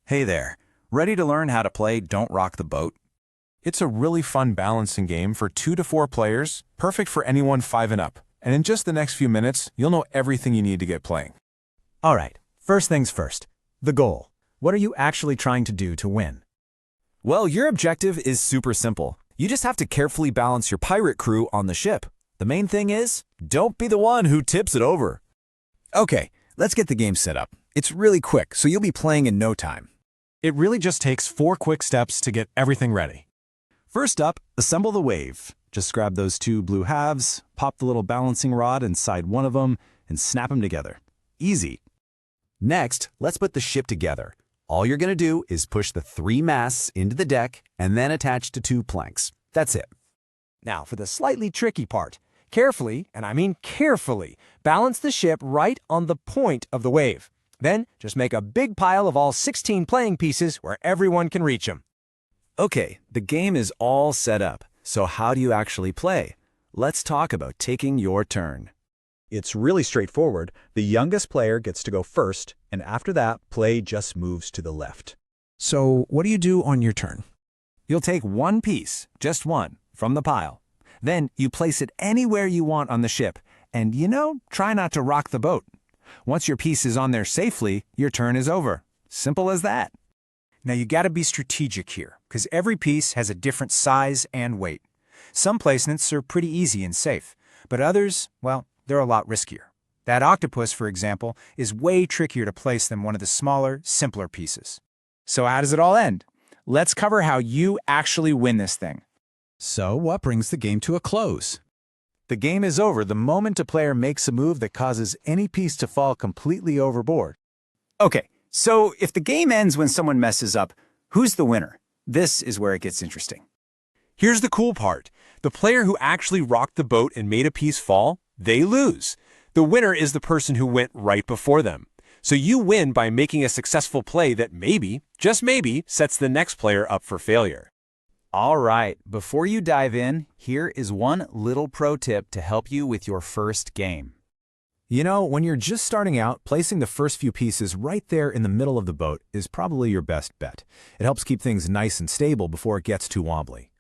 Hey there, ready to learn how to play Don't Rock the Boat? It's a really fun balancing game for 2 to 4 players, perfect for anyone 5 and up. And in just the next few minutes, you'll know everything you need to get playing. All right, first things first. The goal. What are you actually trying to do to win? Well, your objective is super simple. You just have to carefully balance your pirate crew on the ship. The main thing is, don't be the one who tips it over. Okay, let's get the game set up. It's really quick, so you'll be playing in no time. It really just takes 4 quick steps to get everything ready. First up, assemble the wave. Just grab those 2 blue halves, pop the little balancing rod inside one of them, and snap them together. Easy. Next, let's put the ship together. All you're going to do is push the 3 masts into the deck and then attach to 2 planks. That's it. Now for the slightly tricky part. Carefully, and I mean carefully, balance the ship right on the point of the wave. Then, just make a big pile of all 16 playing pieces where everyone can reach them. Okay, the game is all set up. So how do you actually play? Let's talk about taking your turn. It's really straightforward. The youngest player gets to go first, and after that, play just moves to the left. So, what do you do on your turn? You'll take 1 piece, just 1, from the pile. Then you place it anywhere you want on the ship, and try not to rock the boat. Once your piece is on there safely, your turn is over. Simple as that. Now you gotta be strategic here, because every piece has a different size and weight. Some placements are pretty easy and safe, but others, well, they're a lot riskier. That octopus, for example, is way trickier to place than one of the smaller, simpler pieces. So how does it all end? Let's cover how you actually win this thing. So, what brings the game to a close? The game is over the moment a player makes a move that causes any piece to fall completely overboard. Okay, so if the game ends when someone messes up, who's the winner? This is where it gets interesting. Here's the cool part. The player who actually rocked the boat and made a piece fall, they lose. The winner is the person who went right before them. So you win by making a successful play that maybe, just maybe, sets the next player up for failure. All right, before you dive in, here is one little pro tip to help you with your first game. When you're just starting out, placing the first few pieces right there in the middle of the boat is probably your best bet. It helps keep things nice and stable before it gets too wobbly.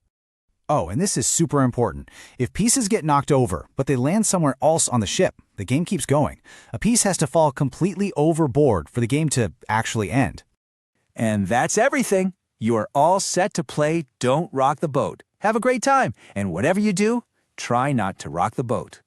Oh, and this is super important. If pieces get knocked over, but they land somewhere else on the ship, the game keeps going. A piece has to fall completely overboard for the game to actually end. And that's everything. You are all set to play Don't Rock the Boat. Have a great time, and whatever you do, try not to rock the boat.